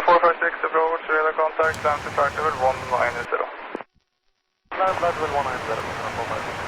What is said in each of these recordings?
456 approach, radar contact, land to flight level 190. Land level 190, 456.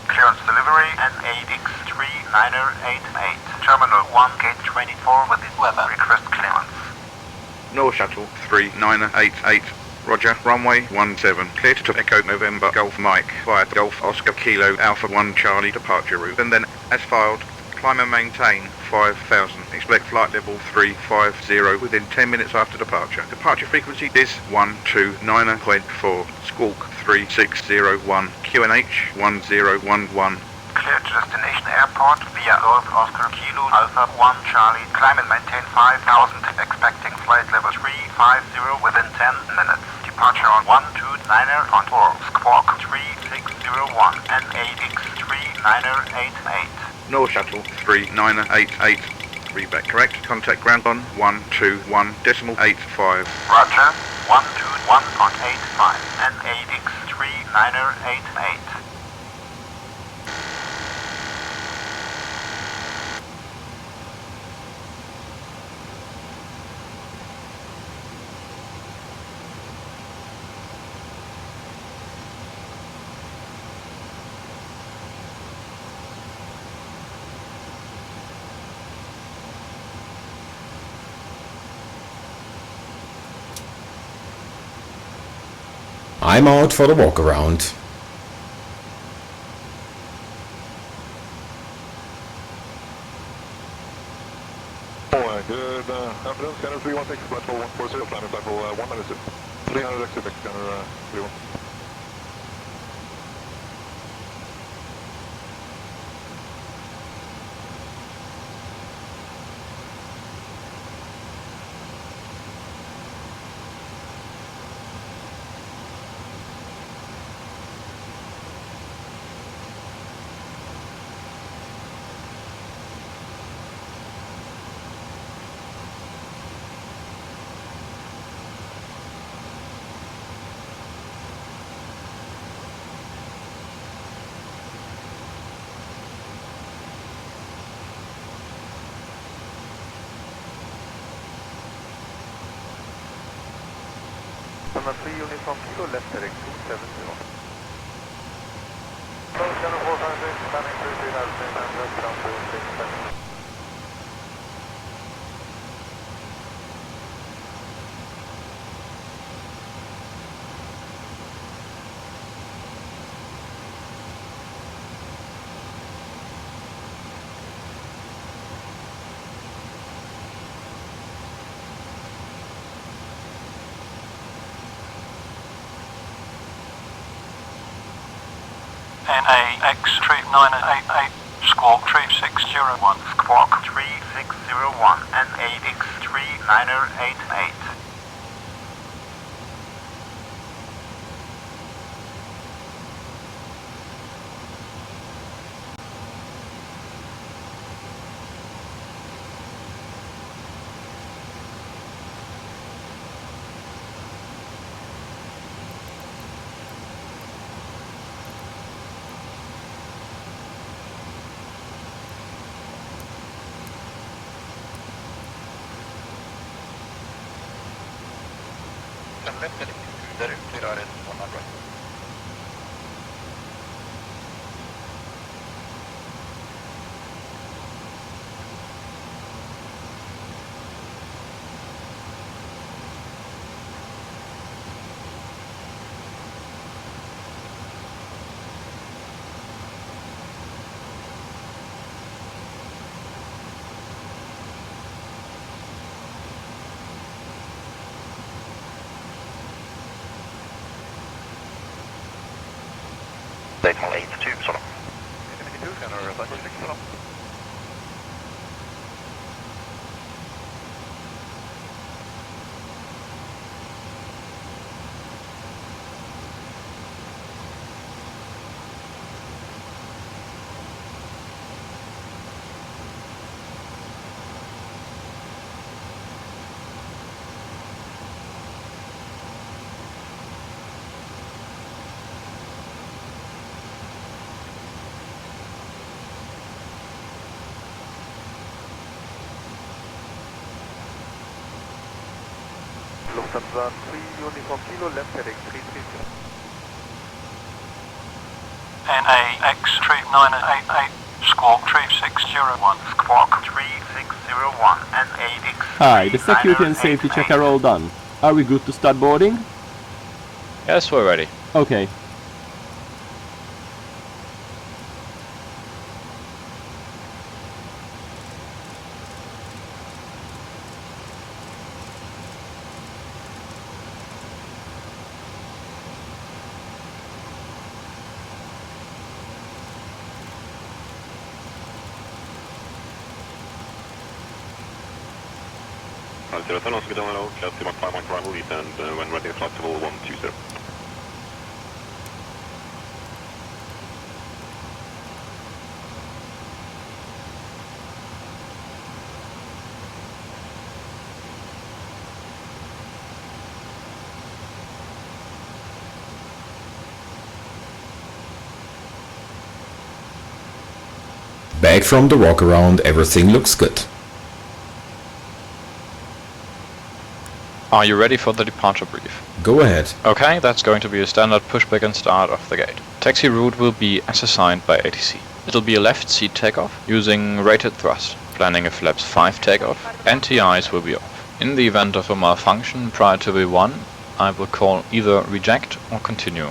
Clearance delivery NAX 3988, Terminal 1, Gate 24 with this weather. Request clearance. North Shuttle 3988, Roger, runway 17, clear to Echo November Golf Mike via Golf Oscar Kilo Alpha 1 Charlie departure route, and then as filed, climb and maintain 5000, expect flight level 350 within 10 minutes after departure. Departure frequency is 129.4, squawk 3601, QNH 1011. Clear to destination airport via Golf Oscar Kilo Alpha 1 Charlie, climb and maintain 5000, expecting flight level 350 within 10 minutes. Departure on 129.4, squawk 3601, NAX 3988. North Shuttle 3988, read back correct, contact ground on 121.85. Roger, 121.85, NAX 3988. I'm out for the walk around. Good afternoon, scanner 316, flight level 140, climbing flight level 196. 300 exit, scanner 31. Number 3 uniform kilo, left heading 270. Channel 456, landing 33,000 and left down to 670. NAX 3988, squawk 3601. Squawk 3601, NAX 3988. Left heading 230, clear RS 100. Decimal 82, sort of. 82, scanner 36, sort of. Lufthansa 3 Uniform Kilo, left heading 330. NAX 988, Squawk 3601. Squawk 3601, NAX. Hi, the security and safety check are all done. Are we good to start boarding? Yes, we're ready. Okay. And when ready, flight level 120. Back from the walk around, everything looks good. Are you ready for the departure brief? Go ahead. Okay, that's going to be a standard pushback and start of the gate. Taxi route will be as assigned by ATC. It'll be a left seat takeoff using rated thrust, planning a flaps 5 takeoff, and TIs will be off. In the event of a malfunction prior to V1, I will call either reject or continue.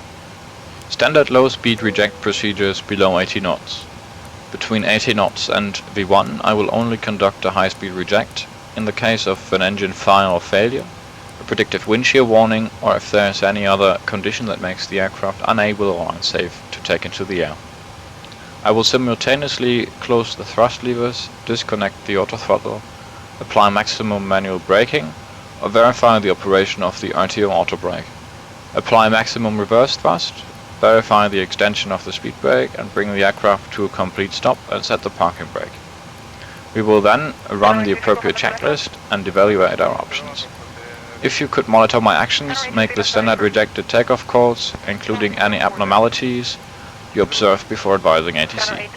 Standard low speed reject procedures below 80 knots. Between 80 knots and V1, I will only conduct a high speed reject in the case of an engine fire or failure, a predictive wind shear warning, or if there is any other condition that makes the aircraft unable or unsafe to take into the air. I will simultaneously close the thrust levers, disconnect the auto throttle, apply maximum manual braking, or verify the operation of the RTO auto brake. Apply maximum reverse thrust, verify the extension of the speed brake, and bring the aircraft to a complete stop and set the parking brake. We will then run the appropriate checklist and evaluate our options. If you could monitor my actions, make the standard rejected takeoff calls, including any abnormalities you observe before advising ATC.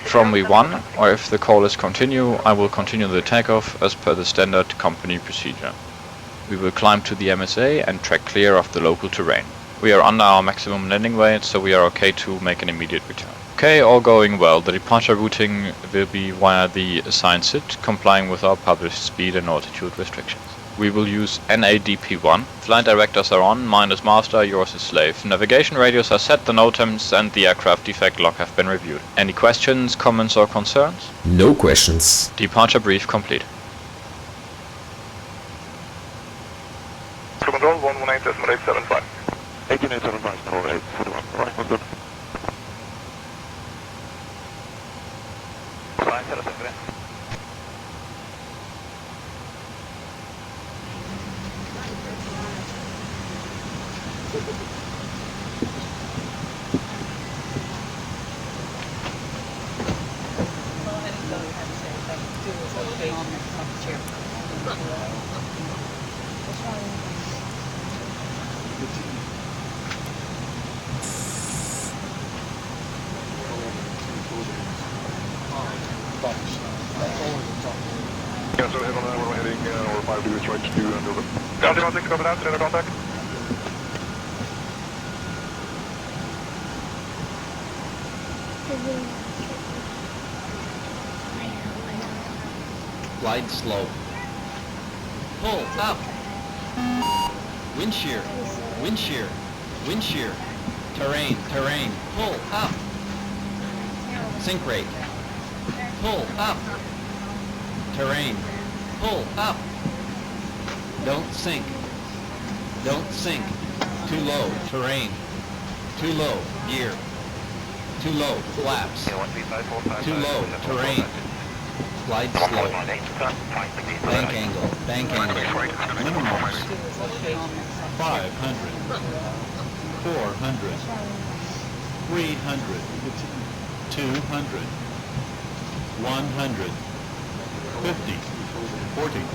From V1, or if the call is continue, I will continue the takeoff as per the standard company procedure. We will climb to the MSA and track clear of the local terrain. We are under our maximum landing weight, so we are okay to make an immediate return. Okay, all going well. The departure routing will be via the assigned SIT, complying with our published speed and altitude restrictions. We will use NADP1. Flight directors are on, mine is master, yours is slave. Navigation radios are set, the NOTAMs and the aircraft defect log have been reviewed. Any questions, comments or concerns? No questions. Departure brief complete. Control 118.875. 18.875, control 841. Alright, what's good? Yeah, so head on that, we're heading over 5 degrees right to Dover. County 16, copy that, radar contact. Glide slow. Pull up. Wind shear. Wind shear. Wind shear. Terrain. Terrain. Pull up. Sink rate. Pull up. Terrain. Pull up. Don't sink. Don't sink. Too low. Terrain. Too low. Gear. Too low, flaps. Too low, terrain. Slide slope. Bank angle, minimums. 500. 400. 300. 200. 100. 50. 40.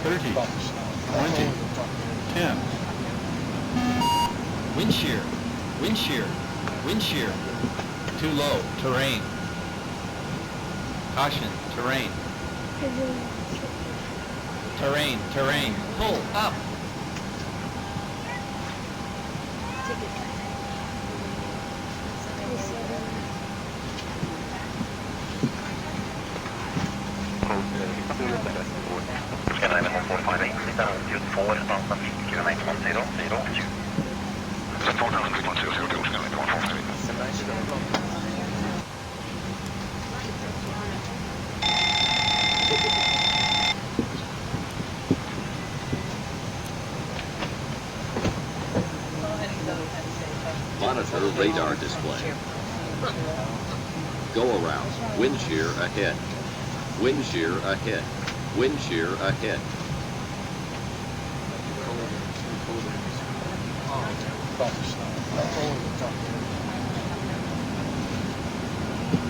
30. 20. 10. Wind shear. Wind shear. Wind shear. Too low, terrain. Caution, terrain. Terrain, terrain. Pull up. Monitor radar display. Go around. Wind shear ahead. Wind shear ahead. Wind shear ahead.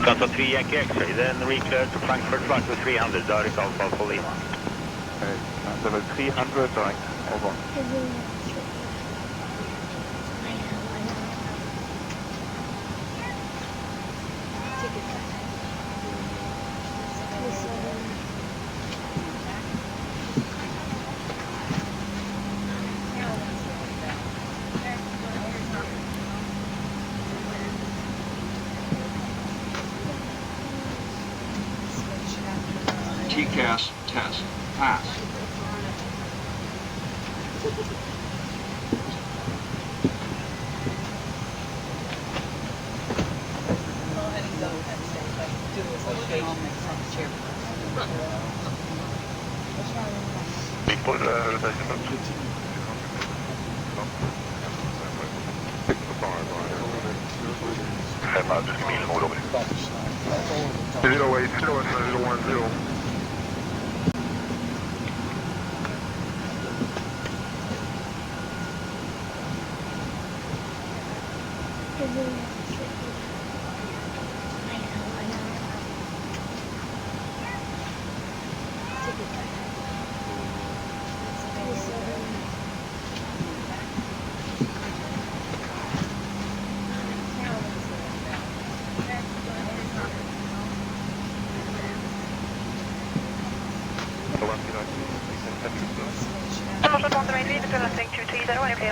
Delta 3 Yankee X-ray, then reclear to Frankfurt flight to 300, direct Alpha for Lima. Okay, level 300, direct, over. TCAS test pass.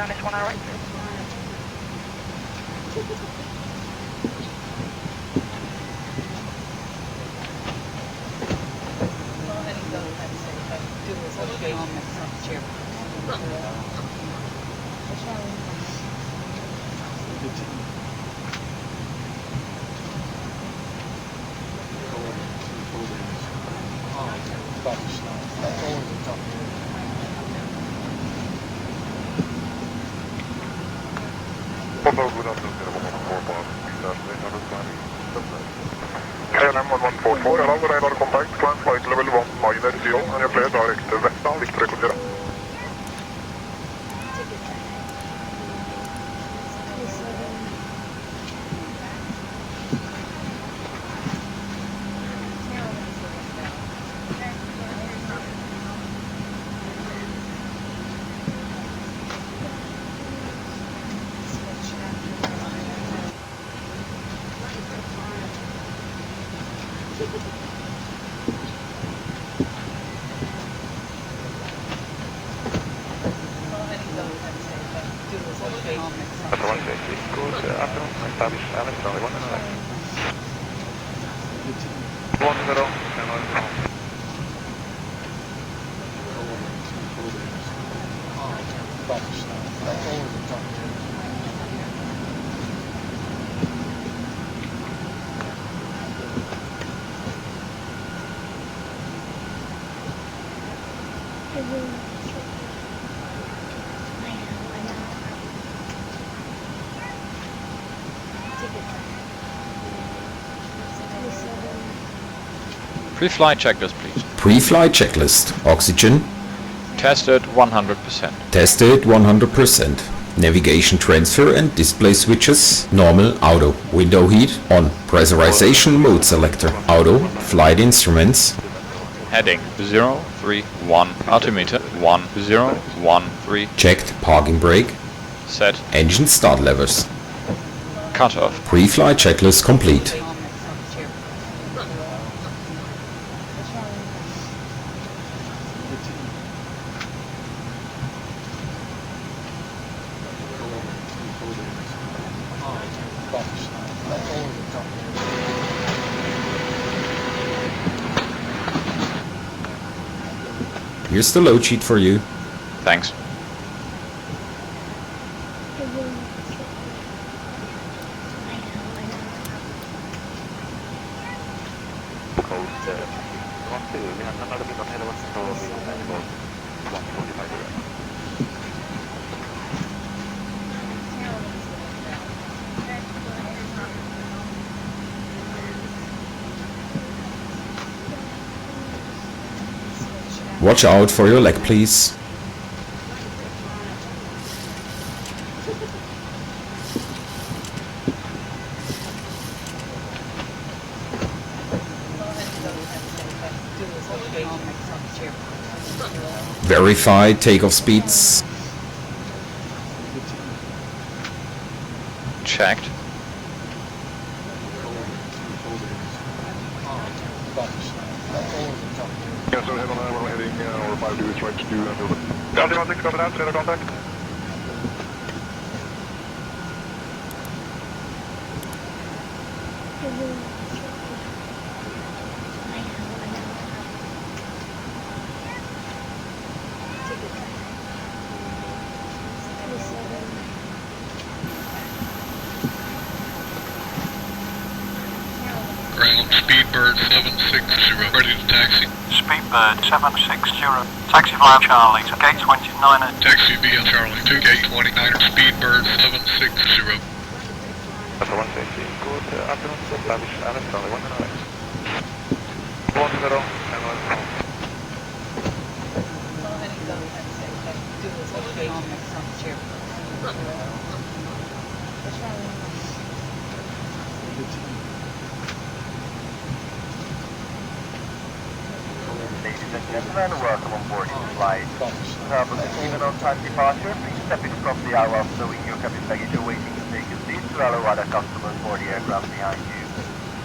On this 1 hour. KLM 1144, hello, radar contact, climb flight level 190, and you play direct Vector, Victor Kundera. Pre-flight checklist, please. Pre-flight checklist. Oxygen. Tested 100%. Tested 100%. Navigation transfer and display switches. Normal. Auto. Window heat. On. Pressurization mode selector. Auto. Flight instruments. Heading 031. Altimeter 1013. Checked. Parking brake. Set. Engine start levers. Cutoff. Pre-flight checklist complete. Here's the load sheet for you. Thanks. Watch out for your leg, please. Verify takeoff speeds. Checked. Yes, so head on we're heading over 5 degrees right to do Delta 16, copy that, radar contact. Ground, Speedbird 760, ready to taxi. Speedbird 760. Taxi via Charlie to gate 29. Taxi via Charlie to gate 29, Speedbird 760. Delta 160, good afternoon, establish Uninstall, 1 minute. 10, Ladies and gentlemen, welcome on board this flight. Even on-time departure, please step in from the aisle stowing your cabin baggage or waiting to take a seat to allow other customers board the aircraft behind you.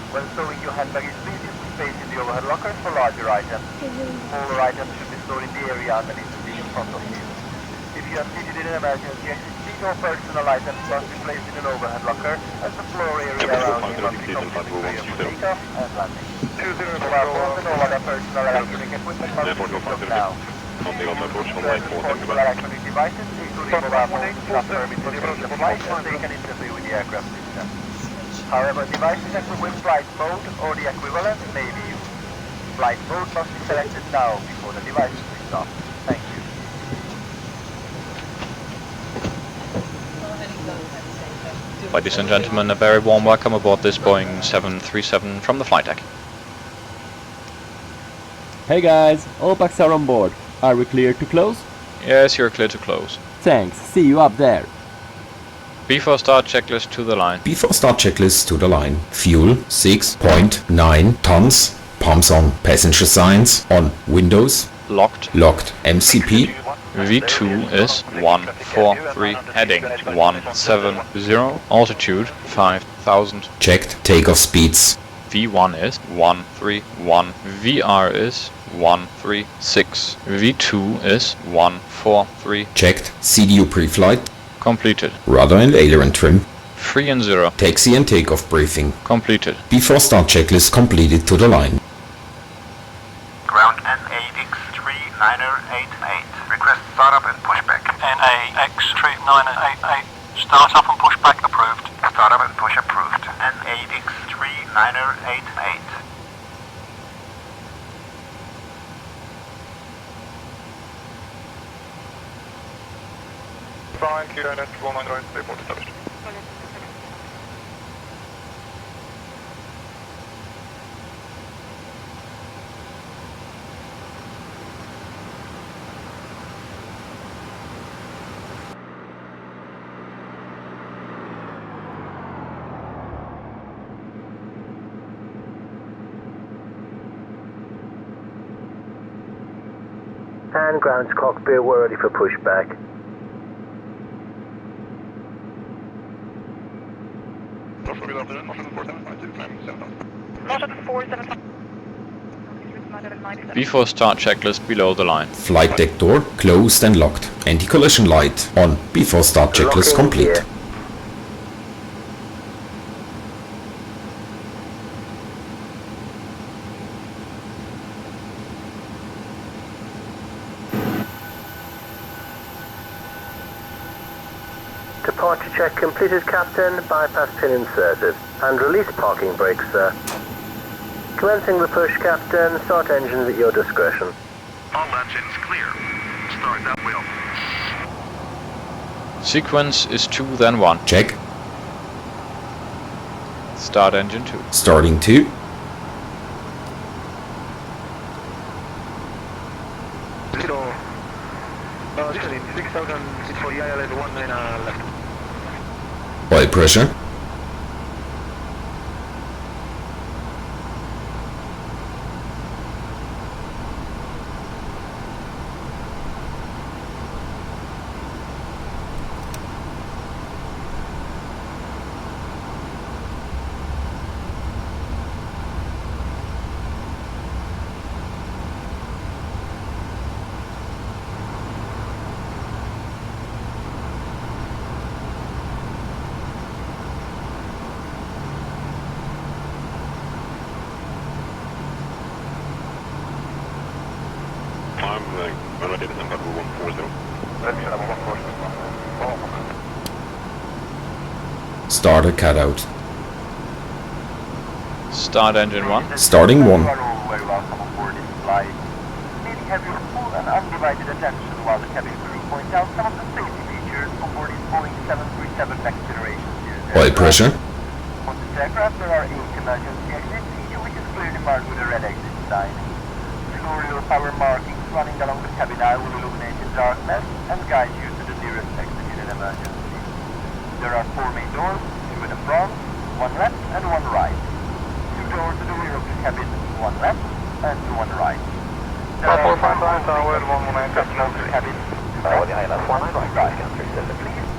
When stowing your hand baggage, please use the space in the overhead lockers for larger items. Smaller items should be stored in the area underneath the seat in front of you. If you are seated in an emergency exit seat, all personal items must be placed in an overhead locker as the floor area around you must be completely clear for takeoff and landing. Mobile phones and all other personal electronic equipment must be switched off now. Personal electronic devices, including mobile phones, do not permit during the flight as they can interfere with the aircraft system. However, devices equipped with flight mode or the equivalent may be used. Flight mode must be selected now before the device is switched off. Thank you. Ladies and gentlemen, a very warm welcome aboard this Boeing 737 from the flight deck. Hey guys, all packs are on board. Are we clear to close? Yes, you're clear to close. Thanks, see you up there. Before start checklist to the line. Before start checklist to the line. Fuel 6.9 tons. Pumps on. Passenger signs on. Windows Locked. locked. MCP V2 is 143. Heading 170. Altitude 5000. checked. Takeoff speeds. V1 is 131. VR is 136. V2 is 143. checked. CDU pre-flight. Completed. Rudder and aileron trim. 3 and 0. Taxi and takeoff briefing. Completed. Before start checklist completed to the line. Ground NAX 3988. Request startup and pushback. NAX 3988. Startup and pushback approved. Startup and push approved. NAX 3988. Fine, Kira net 19 right, airport established. And ground cockpit, we're ready for pushback. Before start checklist below the line. Flight deck door closed and locked. Anti-collision light on. Before start checklist complete. Gear. Departure check completed, Captain. Bypass pin inserted. And release parking brakes, sir. Commencing the push, Captain. Start engines at your discretion. All engines clear. Start that wheel. Sequence is 2 then 1. Check. Start engine 2. Starting 2. Oil pressure. Starter cutout. Start engine 1. Starting 1. Very welcome aboard this flight. May we have your full and undivided attention while the cabin crew points out some of the safety features aboard this Boeing 737 next generation series. Oil pressure. On this aircraft there are 8 emergency exits, each of which is clearly marked with a red exit sign. Fluorescent power markings running along the cabin aisle will illuminate in darkness and guide you to the nearest exit in an emergency. There are 4 main doors, 2 in the front, 1 left and 1 right. 2 doors to the rear of the cabin, 1 left and 1 right. There are 4 doors to the cabin, 2 left, 1 right. Please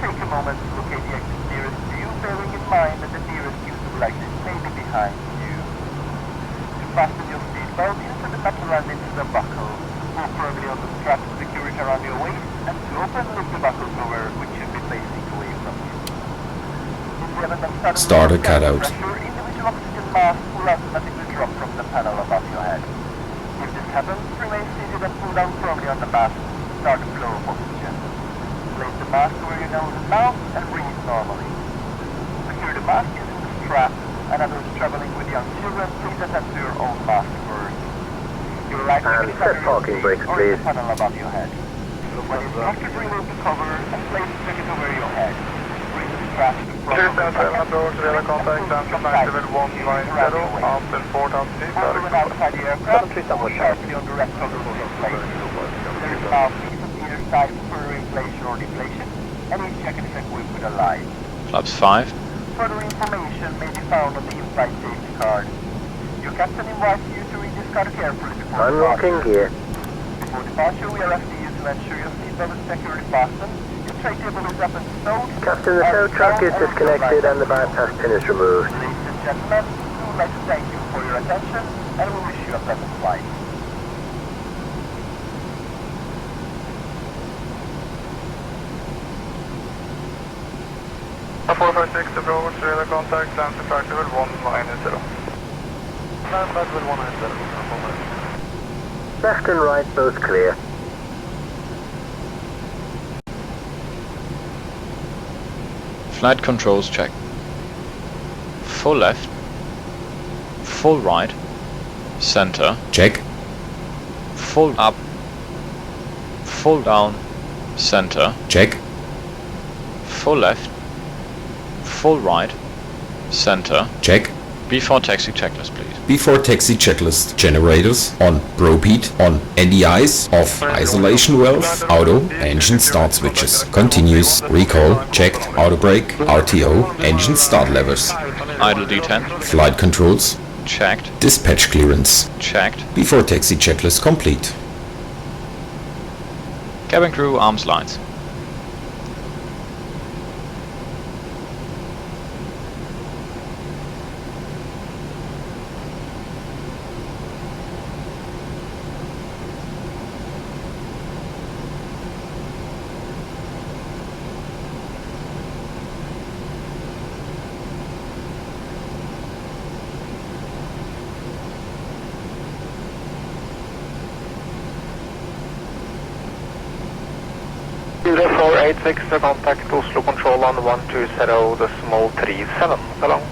take a moment to locate the exit nearest to you, bearing in mind that the nearest usable exit may be behind you. To fasten your seatbelt, insert the metal rand into the buckle. Pull firmly on the strap to secure it around your waist, and to open, lift the buckle cover, which should be facing away from you. Starter cutout. Individual oxygen mask will automatically drop from the panel above your head. If this happens, remain seated and pull down firmly on the mask to start the flow of oxygen. Place the mask over your nose and mouth and breathe normally. Secure the mask using the strap, and others traveling with young children, please attend to your own mask first. Your right And set parking brakes, please. the panel above your head. When instructed, remove the cover and place the jacket over your head. Bring the strap to the front of the jacket. approach, radar contact, transfer flight level 190, after 4000 feet. Moving outside the aircraft, pull sharply on the rest of the wheel plate. There is mouthpiece on either side for further inflation or deflation, and each jacket is equipped with a light. Flaps 5. Further information may be found on the in-flight safety card. Your captain invites you to read this card carefully before Unlocking gear. Before departure, we are asking you to ensure your seatbelt is securely fastened, your tray table is up and stowed. Captain, the tow truck is disconnected and the bypass pin is removed. Ladies and gentlemen, we would like to thank you for your attention, and we wish you a pleasant flight. FTX approach, radar contact, transfer flight level 190. Land level 190. Left and right both clear. Flight controls check. Full left. Full right. Center. Check. Full up. Full down. Center. Check. Full left. Full right. Center. Check. Before taxi checklist, please. Before taxi checklist. Generators on. Probe heat on. NDIs off. Isolation valve. Auto. Engine start switches. Continuous. Recall. Checked. Auto brake. RTO. Engine start levers. Idle detent. Flight controls. Checked. Dispatch clearance. Checked. Before taxi checklist complete. Cabin crew, arms lines. AS16 contact Oslo Control on 120.37, så lang.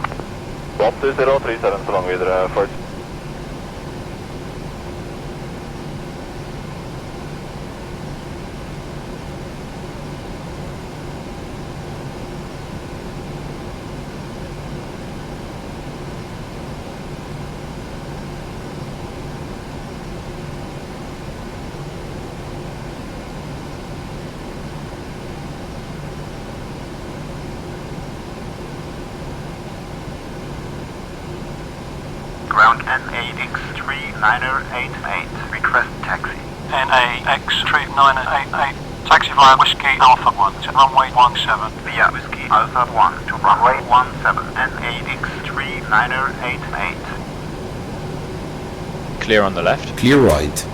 120.37, så lang videre, first. Ground NAX 3988, request taxi. NAX 3988, taxi via Whiskey Alpha 1 to runway 17. Via Whiskey Alpha 1 to runway 17, NAX 3988. Clear on the left. Clear right.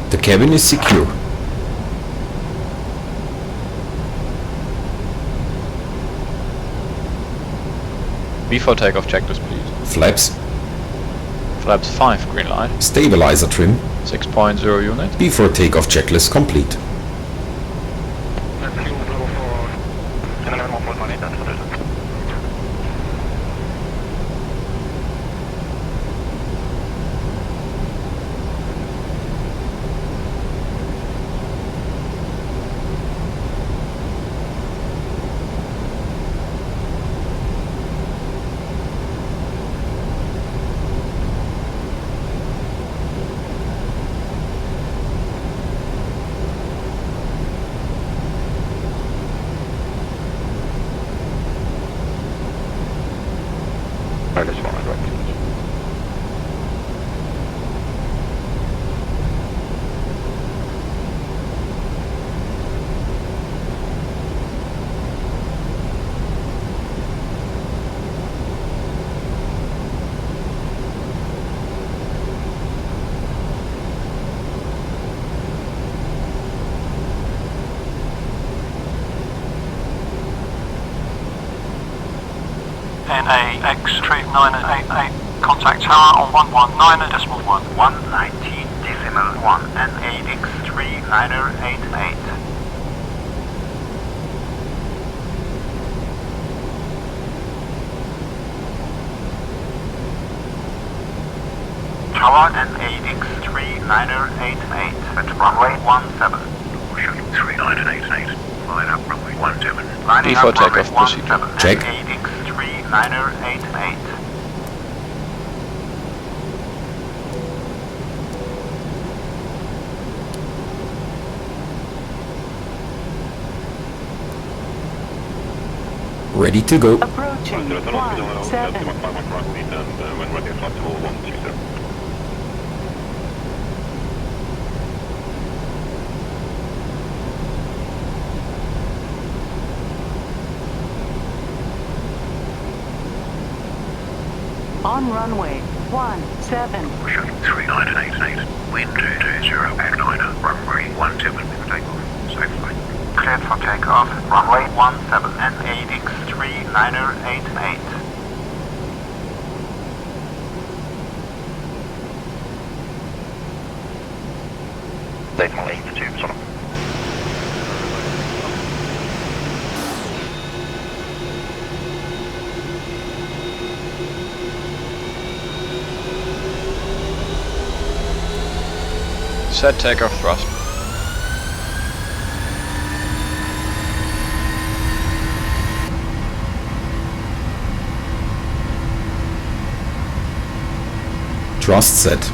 The cabin is secure. Before takeoff, checklist please. Flaps. Flaps 5, green light. Stabilizer trim. 6.0 unit. Before takeoff checklist complete. NAX 988. Contact tower on 119.1. 119.1 NAX 988. Tower NAX 988 at runway 17. Shuttle 3988. Line up runway 17. Lining Before up runway takeoff procedure. 17. Check. NAX 988. Ready to go. Approaching 17. When ready, flight to 120. On runway 17. Shuttle 3988. Wind 220 back 9. Runway 17 for takeoff. Safe flight. Cleared for takeoff. Runway 17. NAX 988. Definitely the tubes on them. Set takeoff thrust. Thrust set.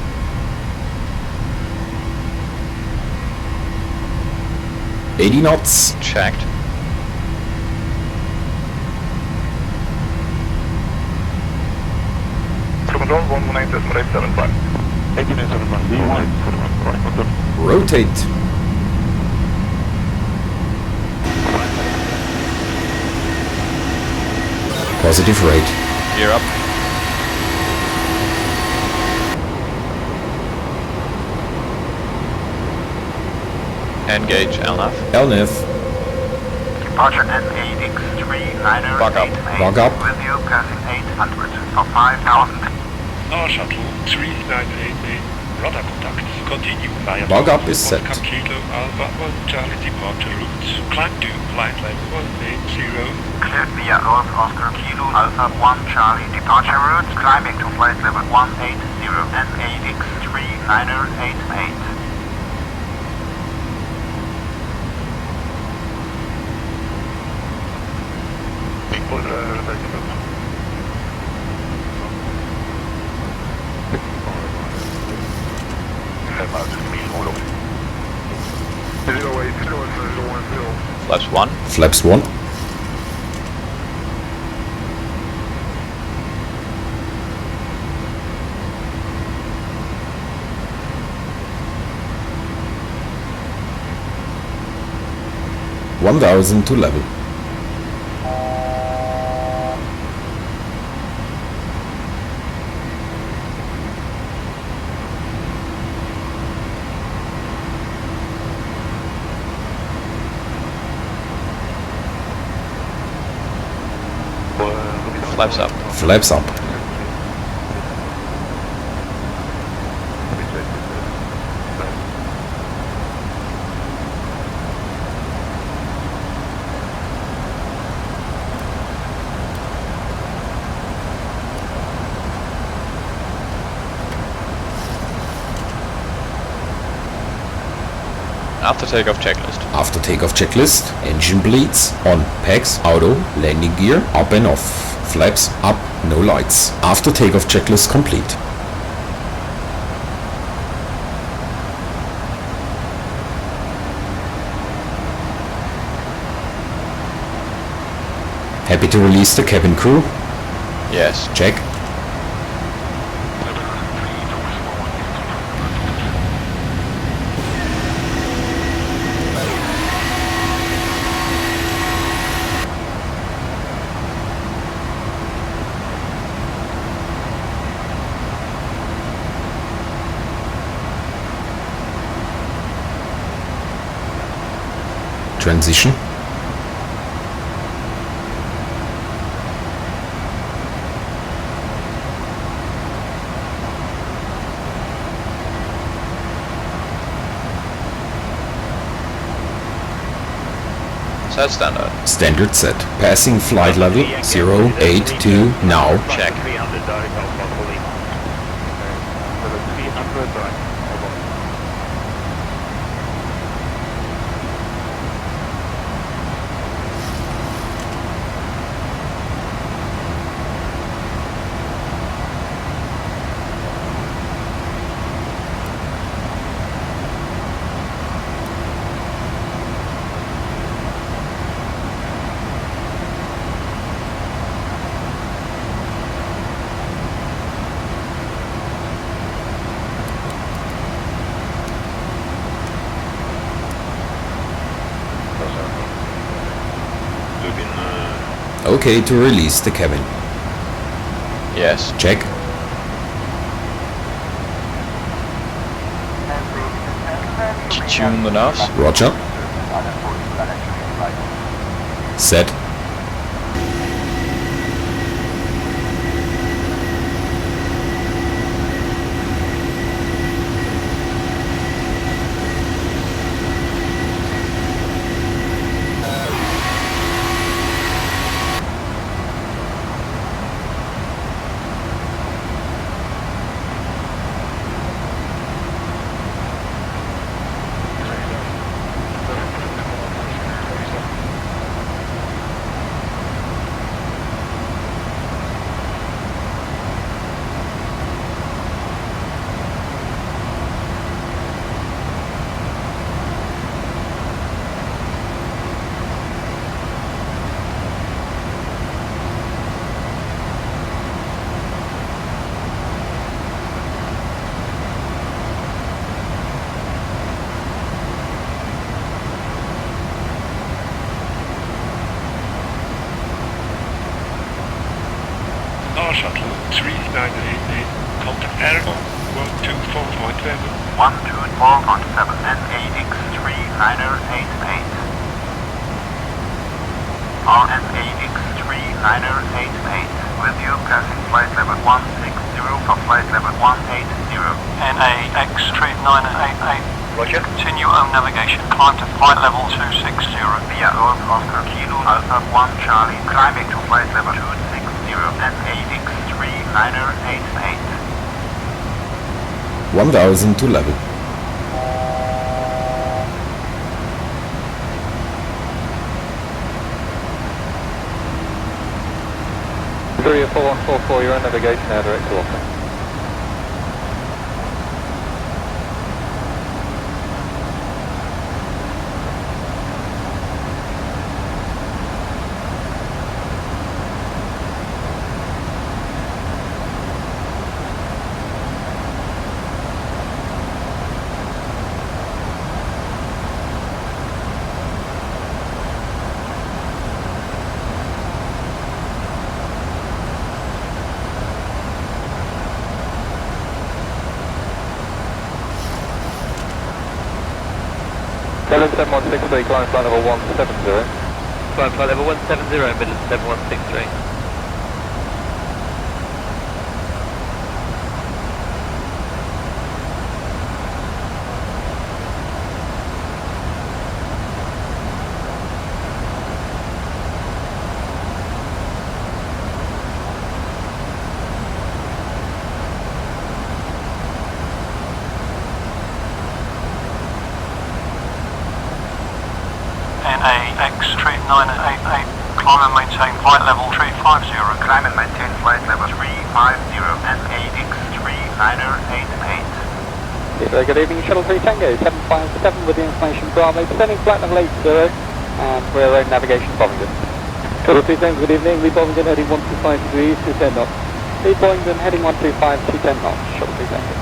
$80 knots. Checked. Control 119.875. 8975. Rotate. Positive rate. Gear up. Engage LNAV. LNAV. Departure NAX 988. Bug up. Bug up. With you passing 800 for 5,000. Our shuttle 3988. Radar contact. Continue via Bug up is set. Kilo Alpha 1 Charlie departure route. Climb to flight level 180. Cleared via Golf Oscar Kilo Alpha 1 Charlie departure route. Climbing to flight level 180. NAX 988. Flaps 1. Flaps 1. $1,000 to level. Flaps up. Flaps up. After takeoff checklist. After takeoff checklist. Engine bleeds. On. PAX. Auto. Landing gear. Up and off. Flaps up. No lights. After takeoff checklist complete. Happy to release the cabin crew? Yes. Check. Transition. Set standard. Standard set. Passing flight level 082 now. Check. 300 direct Alpha fully. Level 300 direct. Okay to release the cabin. Yes. Check. Tune the nose. Roger. Set. Shuttle 3988, contact Aerosoft 124.7. 124.7 NAX 3988. NAX 3988. With you passing flight level 160 for flight level 180. NAX 3988. Roger. Continue own navigation. Climb to flight level 260. Via Oscar Kilo Alpha 1 Charlie. Climbing to flight level 260. NAX 3988. 1000 to level. Three or 4144, your own navigation now, direct to Oscar. Level 7163, climb flight level 170. Climb flight level 170, middle 7163. NAX 3988. Climb and maintain flight level 350. Climb and maintain flight level 350. NAX 3988. Good evening, Shuttle 3 Tango 757 with the information Bravo, descending flight level 80 and we're road navigation Bovington. Shuttle 3 Tango, good evening, lead Bovington heading 125 degrees, 210 knots. Lead Bovington heading 125, 210 knots, Shuttle 3 Tango.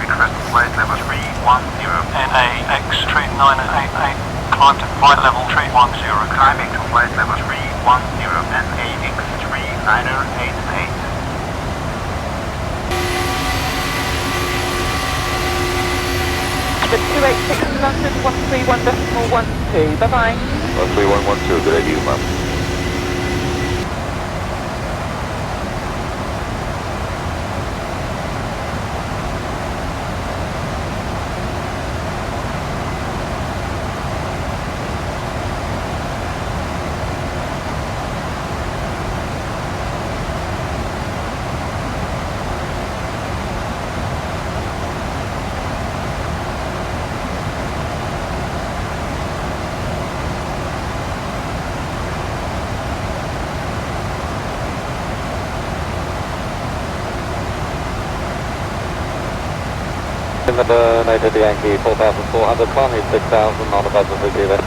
Request flight level 310. NAX 3988. Climb to flight level 310. Climbing to flight level 310. NAX 3988. London 286 London 131.12. Bye bye. 13112, good idea, ma'am. United Yankee 4,400, climbing 6,000 on the buzzer for you there.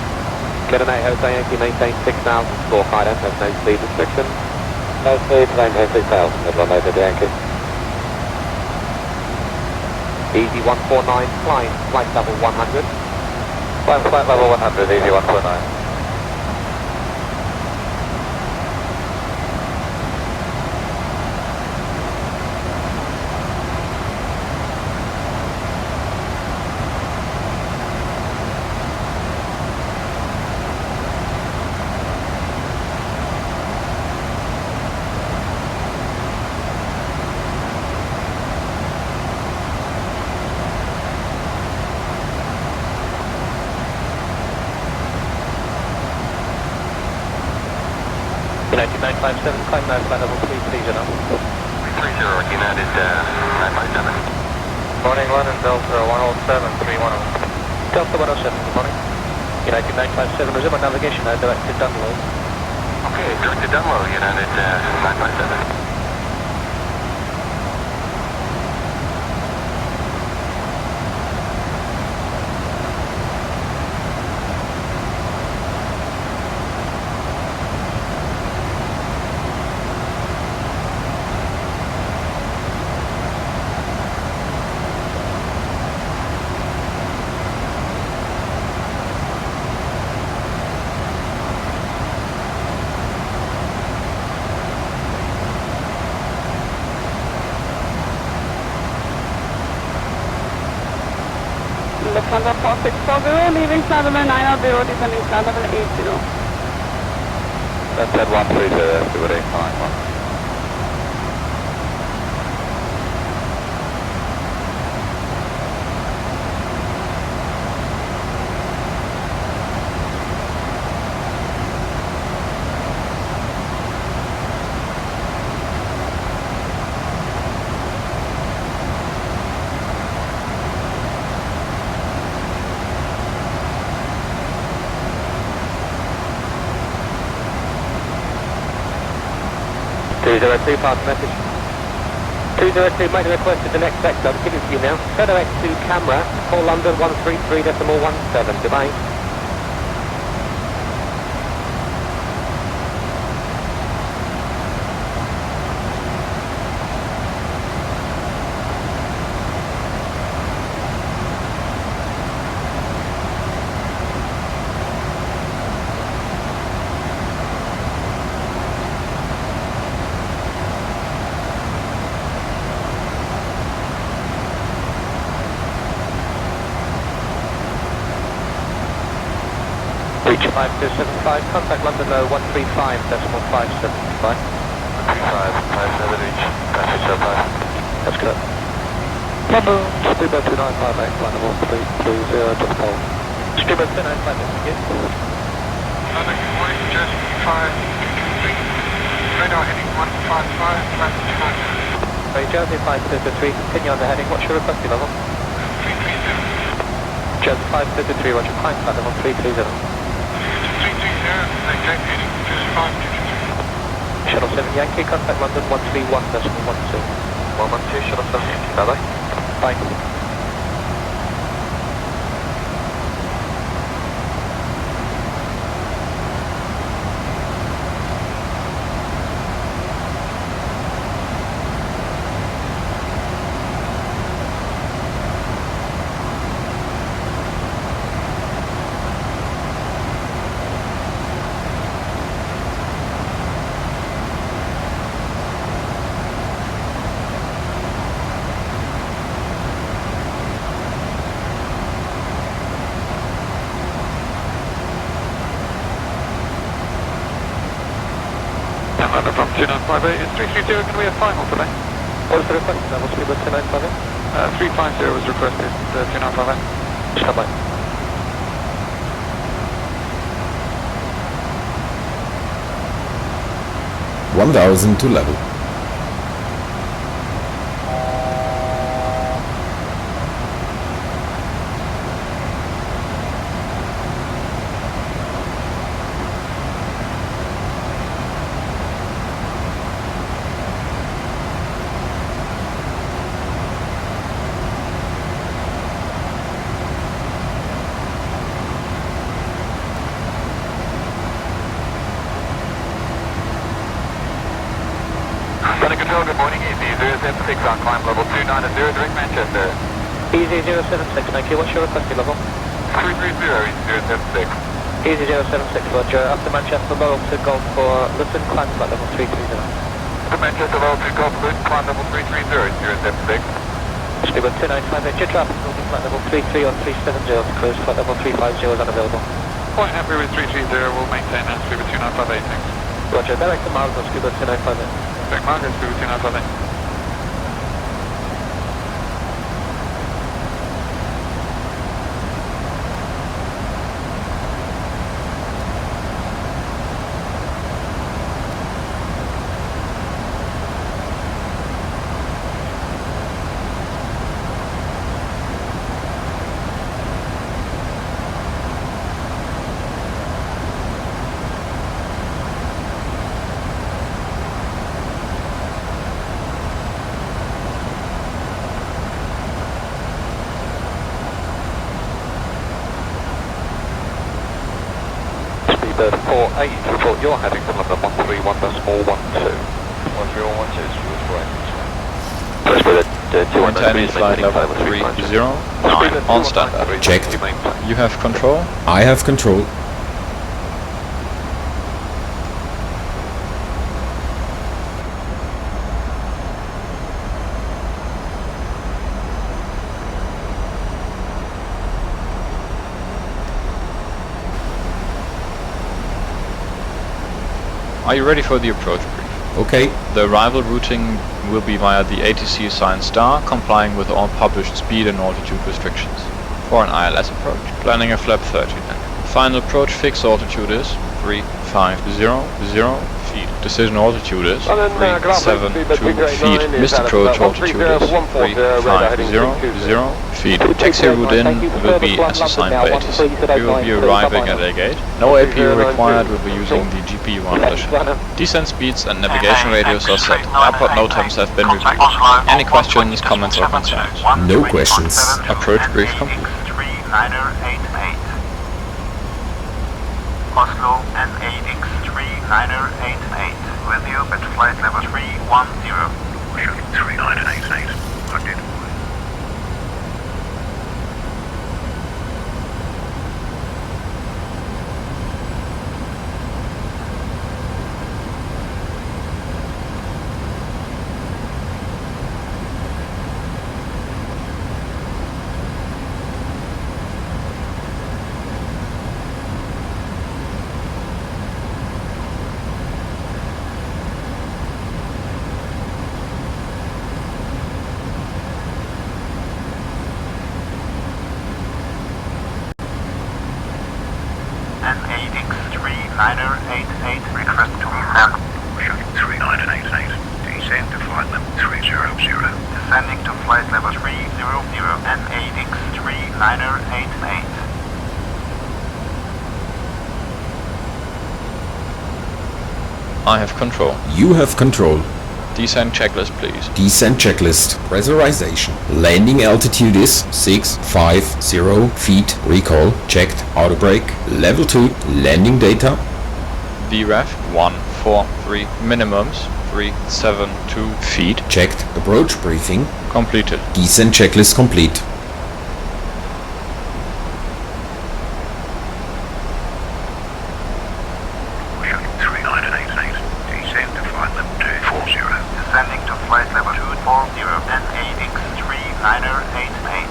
United Hotel Yankee maintain 6,000, score high end, has no speed restriction. No speed, maintain 6,000, United Yankee. Easy 149, flight level 100. Flight level 100, easy 149. United 957, climb now, flight level 330. 330, United 957. Morning, London, Delta 107, 310. Delta 107, good morning. United 957, resume on navigation, directed download. Okay, directed download, United 957. Lufthansa 4640, leaving flight level 900, descending flight level 80. That's at 130, that's good, 891. $202, pass message. 202, make a request to the next sector, I'll give it to you now. Shadow X2 camera, call London 133.17, goodbye. Reach 5275, contact London 135.57, goodbye. 3557, reach 5275. That's good. London, Speedbird 2958, flight level 330, just hold. Speedbird 2958, thank you. London, good morning, Jersey 523, radar heading 155, flight 290. Sorry, Jersey 523, continue on the heading, what's your requesting level? 330. Jersey 523, roger, climb flight level 330. Maintain heading, Jersey 523. Shuttle 7 Yankee, contact London 131.12. 112, Shuttle 7 Yankee, bye-bye. Bye. London from 2958, is 330, can we have final today? What was the request level? Speed was 2958? 350 was requested, 2958. Stand by. (1000) to level. Running control, good morning, Easy 076 on climb level 290 direct Manchester. Easy 076, thank you. What's your requested level? 330, Easy 076. Easy 076, Roger. After Manchester, level to Golf for Luton, climb flight level 330. After Manchester, level 2 Golf Luton, climb level 330, 076. Speed was 2958, jet traffic, moving flight level 33 on 370 to cruise, flight level 350 is unavailable. Quite happy with 330, we'll maintain that, speed with 2958, thanks. Roger, direct to Mars on speed was 2958. Direct Mark, speed with 2958. Speedbird 48, report you're heading to London 131.12. 13112 is for Maintaining flight level 309 on standard. Checked. You have control? I have control. Are you ready for the approach brief? Okay. The arrival routing will be via the ATC assigned star, complying with all published speed and altitude restrictions. For an ILS approach, planning a flap 30 then. Final approach fixed altitude is 3500 feet. Decision altitude is 372 feet. Missed approach altitude is 3500 feet. Taxi route in will be as assigned by ATC. We will be arriving at a gate. No APU required, we'll be using the GPU on the ship. Descent speeds and navigation radios are set. Airport no temps have been reviewed. Any questions, comments or concerns? No questions. Approach brief complete. Oslo NAX 3988 with you at flight level 310. Pushing 3988, locked in. NAX 3988 request to have Pushing 3988, descend to flight level 300. descending to flight level 300 NAX 3988. I have control. You have control. Descent checklist please. Descent checklist. Pressurization. Landing altitude is 650 feet. Recall. Checked. Auto brake. Level 2. Landing data. VREF 143 minimums 372 feet. Checked. Approach briefing. Completed. Descent checklist complete. Pushing 3988, descend to flight level 240. Descending to flight level 240 NAX 3988.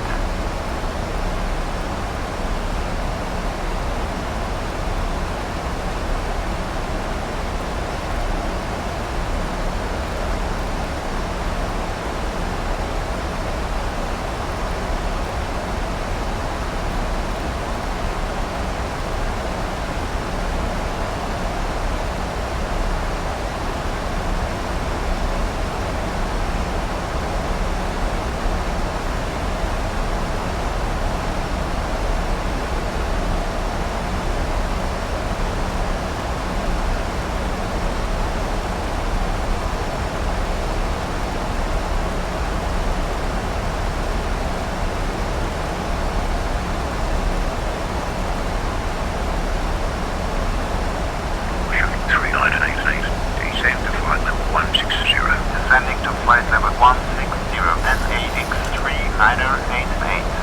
160 NAX 3988.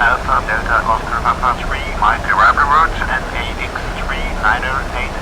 Alpha Delta Oscar Papa 3, Mike Arrival Road, NAX 3988.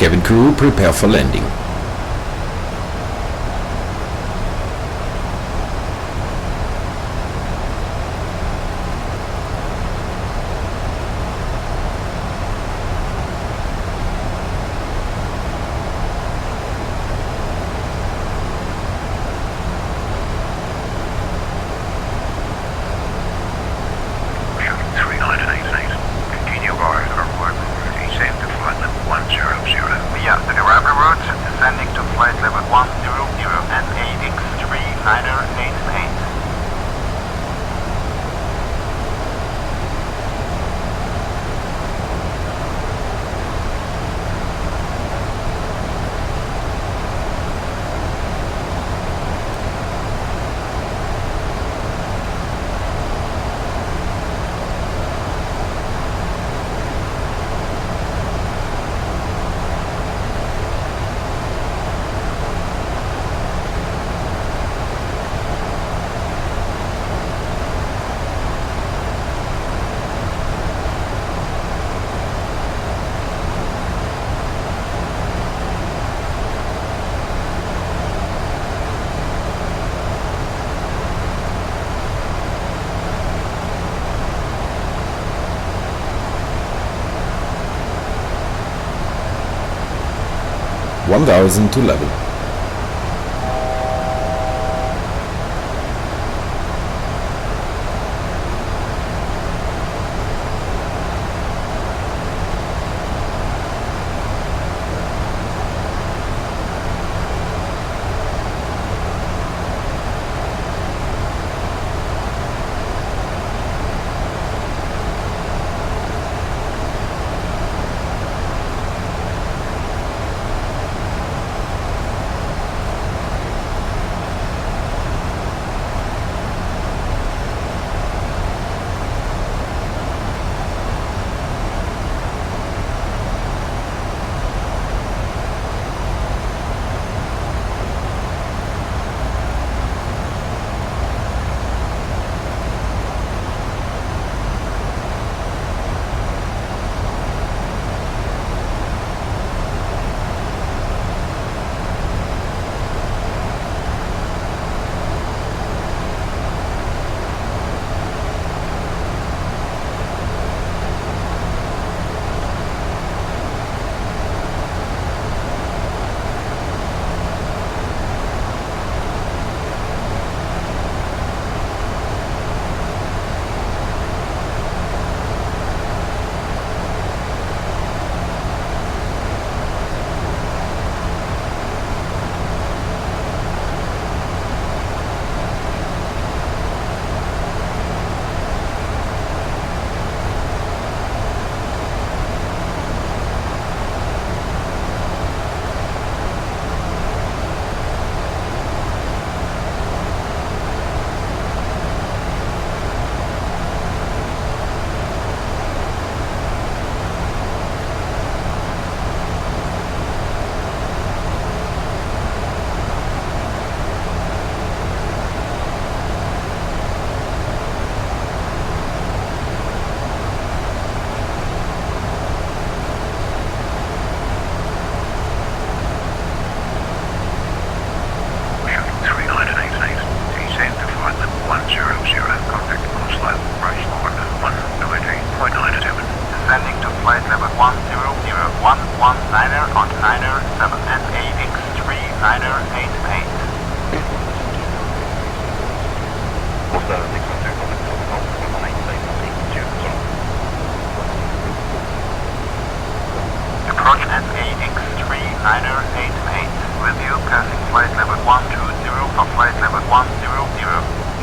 Cabin crew, prepare for landing. 1000 to level.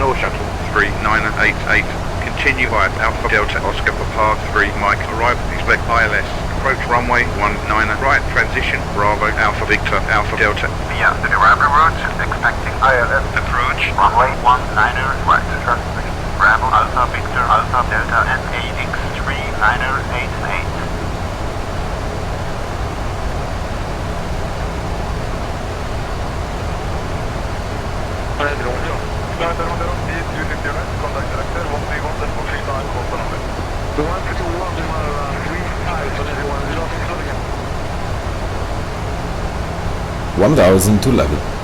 North Shuttle 3988. Continue via Alpha Delta Oscar Papa 3 Mike. Arrive, expect ILS. Approach runway 19. Right transition Bravo Alpha Victor Alpha Delta. Via the arrival route, expecting ILS. Approach runway 19. Right transition Bravo Alpha Victor Alpha Delta NAX 3988. One 1000 to level.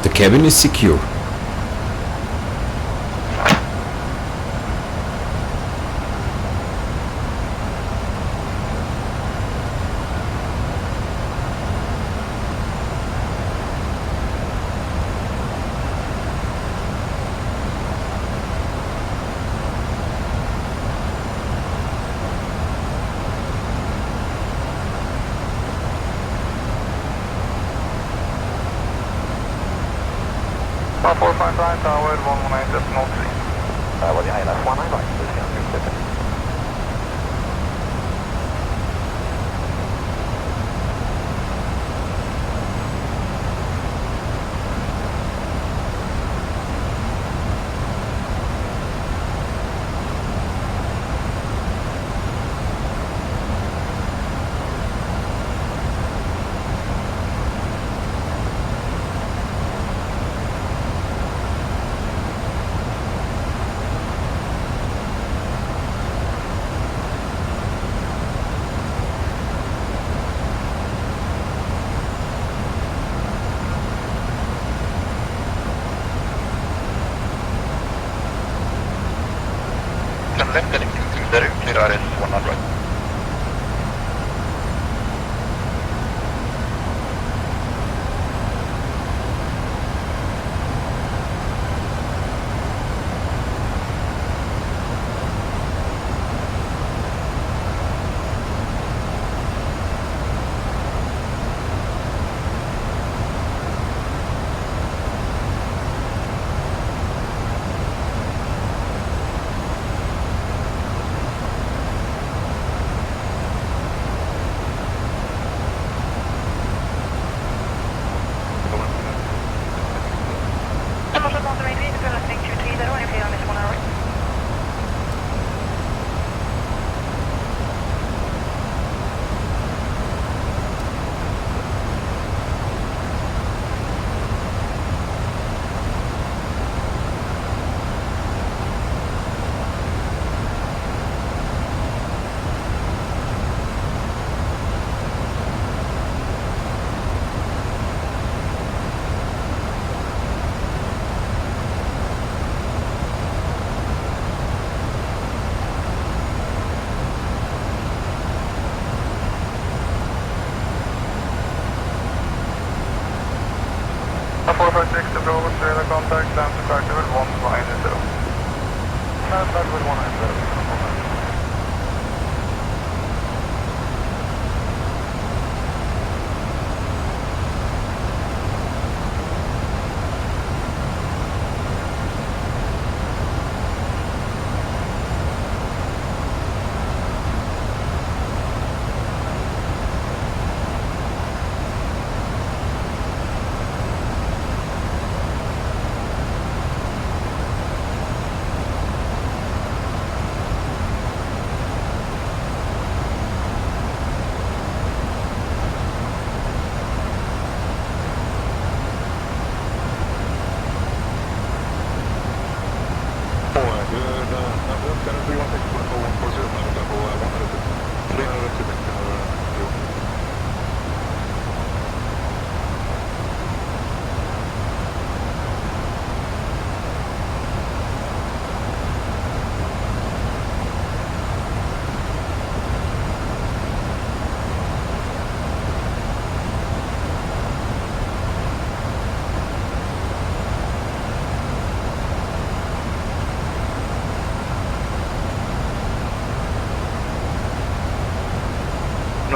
The cabin is secure. Tower 119.03. Well, yeah, that's 1 I like. Left heading 230, clear RS 100. Contact down to flight level 190. Flight level 190.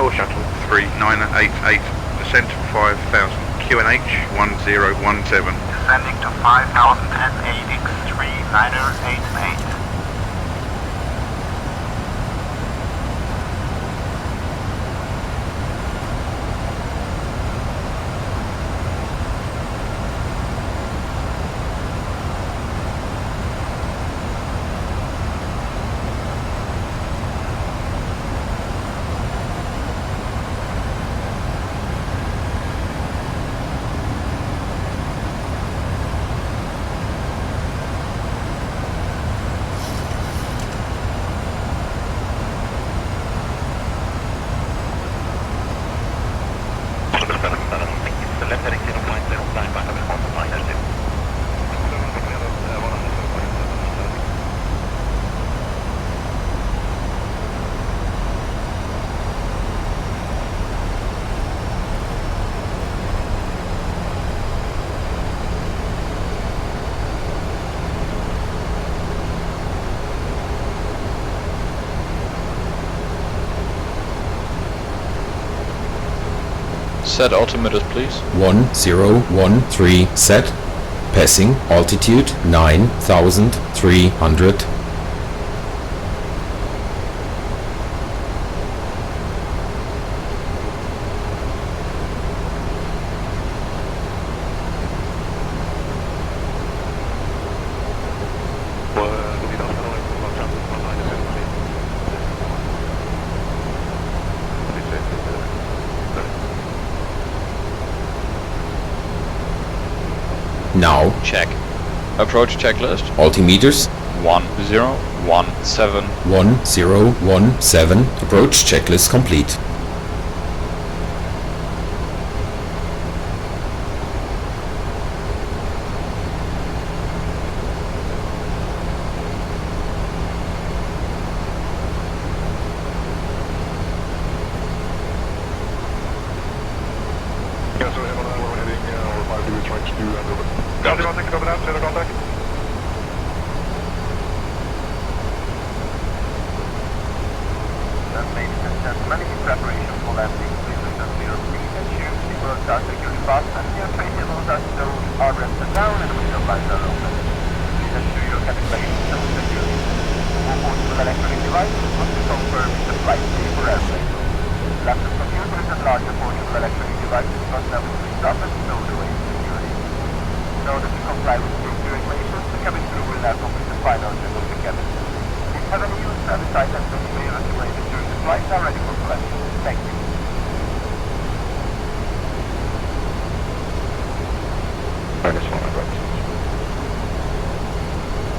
Shuttle 3988, descent 5000, QNH 1017. Descending to 5010 AX 3988. Set altimeters, please. 1013 set. Passing altitude 9300. Now check. Approach checklist. Altimeters 1017. 1017. Approach checklist complete.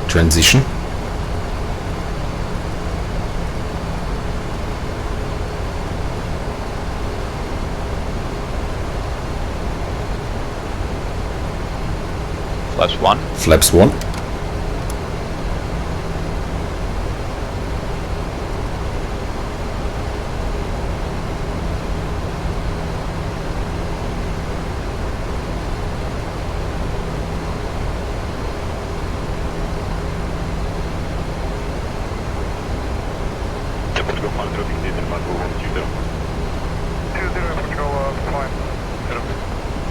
Transition. Flaps 1. Flaps 1.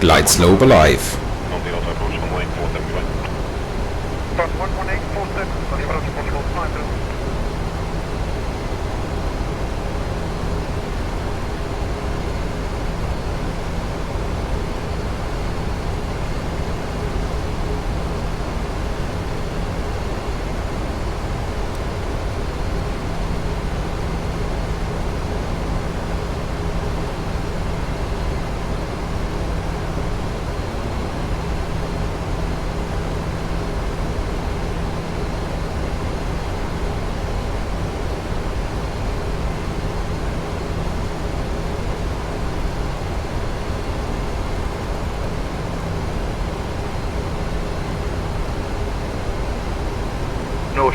Glide slope alive.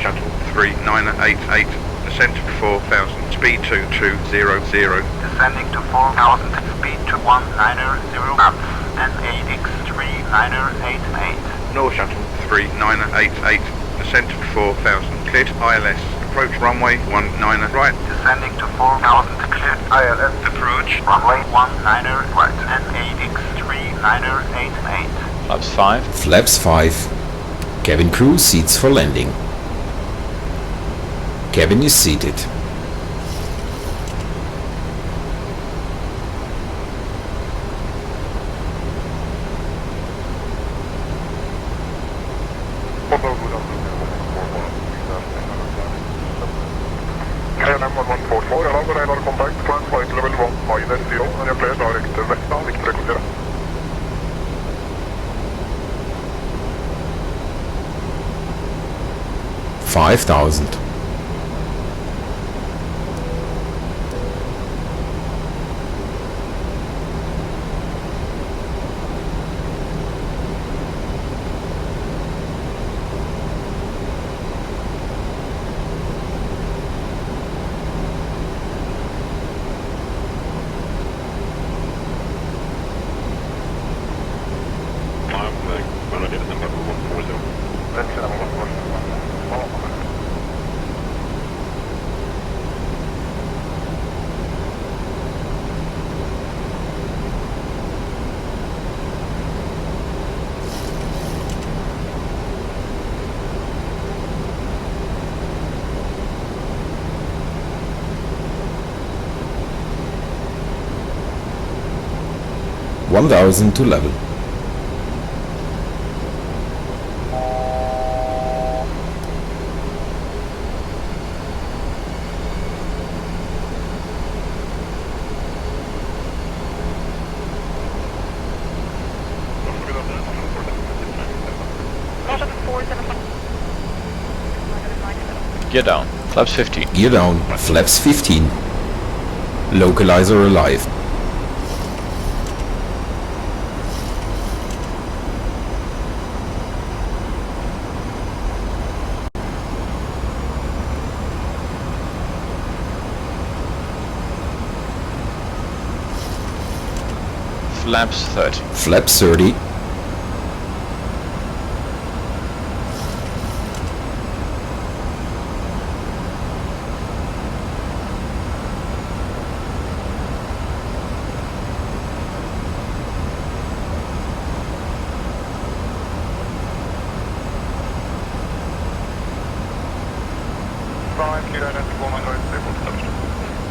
Shuttle 3988, descent to 4000, speed 2200. Descending to 4000, speed 2190 up, NAX 3988. North Shuttle 3988, descent to 4000, cleared ILS, approach runway 19 right. Descending to 4000, cleared ILS, approach runway 19 right, NAX 3988. Flaps 5. Flaps 5. Cabin crew seats for landing. Cabin is seated. KLM 1144, allow the radar contact, climb flight level 1 minus 0, and your place direct Vector, Victor Equilibrium. 5000. 1000 to level. Gear down. Flaps 15. Gear down. Flaps 15. Localizer alive. Flaps 30. Flaps 30.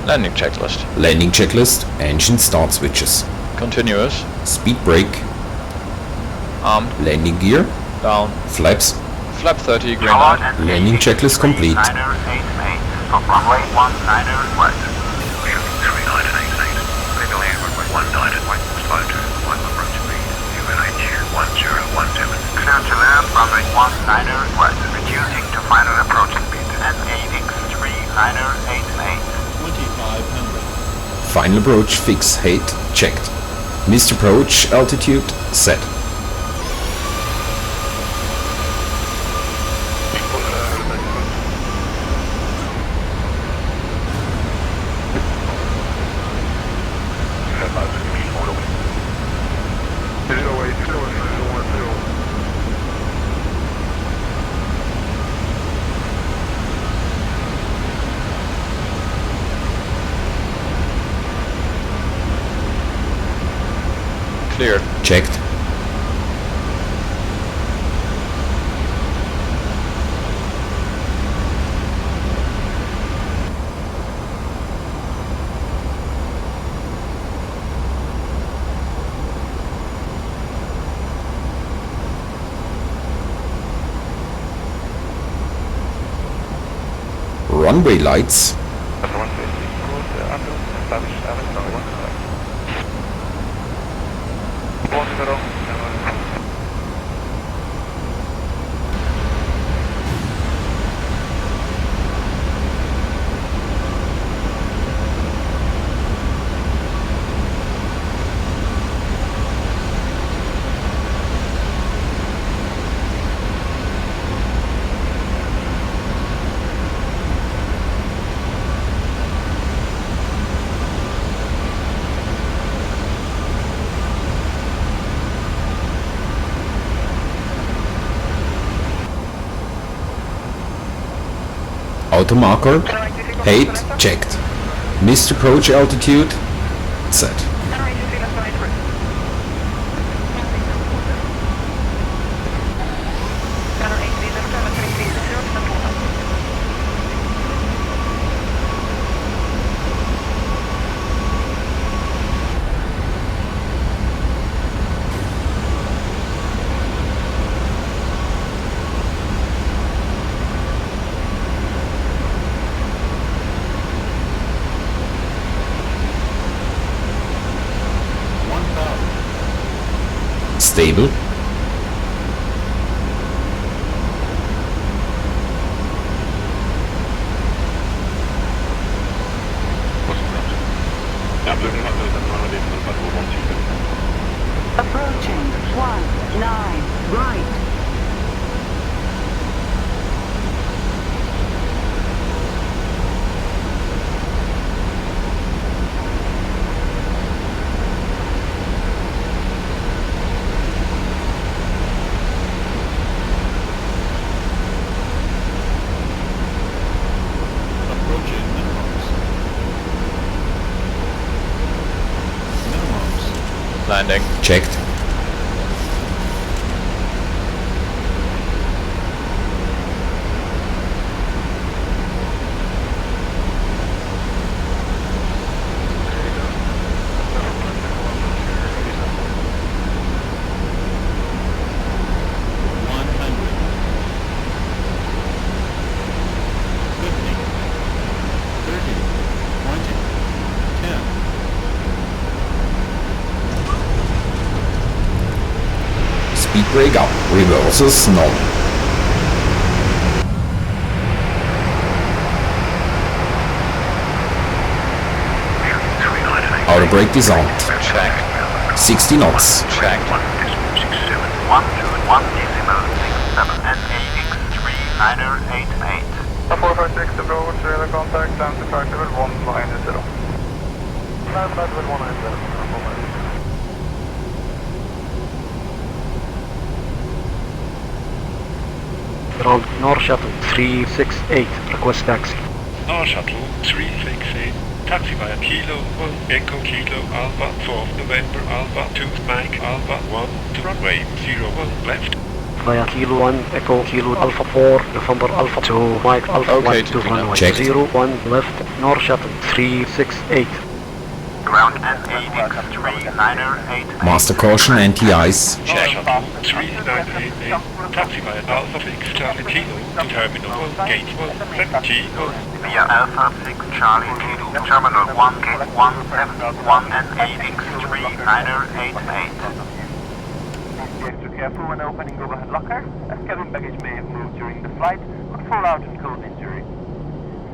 Landing checklist. Landing checklist. Engine start switches. Continuous. Speed brake. Armed. Landing gear. Down. Flaps. Flap 30, green light. Landing checklist complete. Niner 88 for runway 19 right. 3988. Legal air runway 19 right. Slow to one approach speed. UNH 1017. Clear to land runway 19 right. Reducing to final approach speed. NAX 3988. 2500. Final approach fix height checked. Missed approach altitude set. Cleared. Checked. Runway lights. Auto marker. Height checked. Missed approach altitude set. Stable. Approaching 19 right. Landing. Checked. brake up, reverses none. Outer brake disarmed. Check. 60 knots. Check. 121.67 NAX 456 approach, radar contact, land departure level 190. Land level 190. Ground North Shuttle 368, request taxi. North Shuttle 368, taxi via Kilo 1 Echo Kilo Alpha 4 November Alpha 2 Mike Alpha 1 to runway 01 left. Via Kilo 1 Echo Kilo Alpha 4 November Alpha 2 Mike Alpha Okay, 1 to runway checked. 01 left. North Shuttle 368. Ground NAX 3988. Master caution, anti-ice. North Shuttle 3988, taxi via Alpha 6 Charlie Kilo to Terminal 1 Gate 170 via Alpha 6 Charlie Kilo, Terminal 1 Gate 171 NAX 3988. Be extra careful when opening overhead locker, as cabin baggage may have moved during the flight, could fall out and cause injury.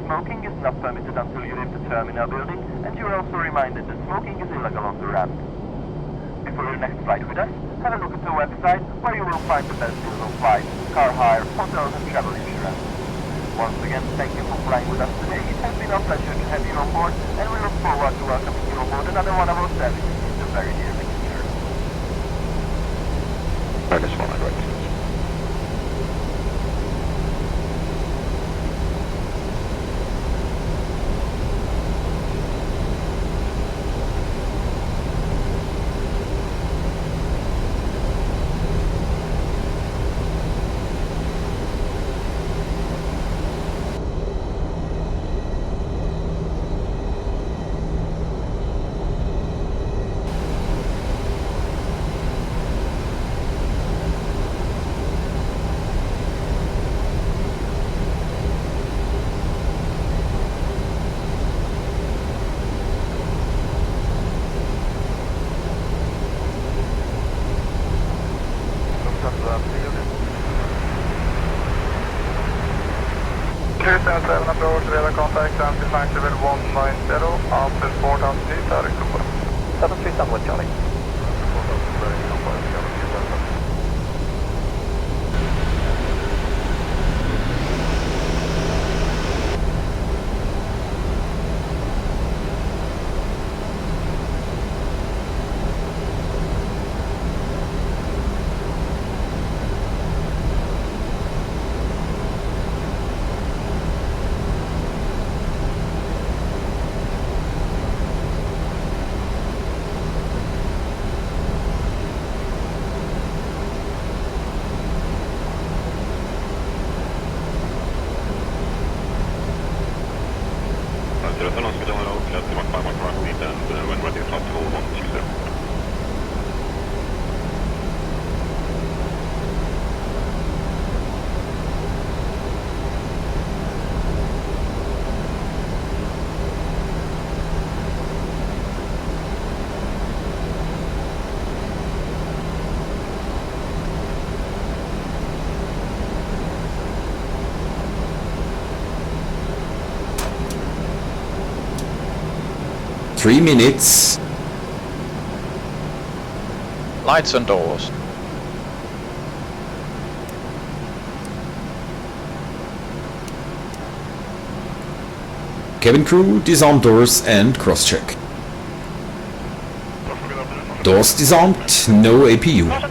Smoking is not permitted until you leave the terminal building, and you are also reminded that smoking is illegal on the ramp. Before your next flight with us, have a look at the website where you will find the best deals on flights, car hire, hotels and travel insurance. Once again, thank you for flying with us today. It has been our pleasure to have you on board, and we look forward to welcoming you on board another one of our services in the very near future. Minus 1, right. Approach, radar contact, land departure level 190, after 4000 feet, direct to 737 Charlie. Three minutes. Lights and doors. Cabin crew, disarm doors and cross-check. Doors disarmed, no APU.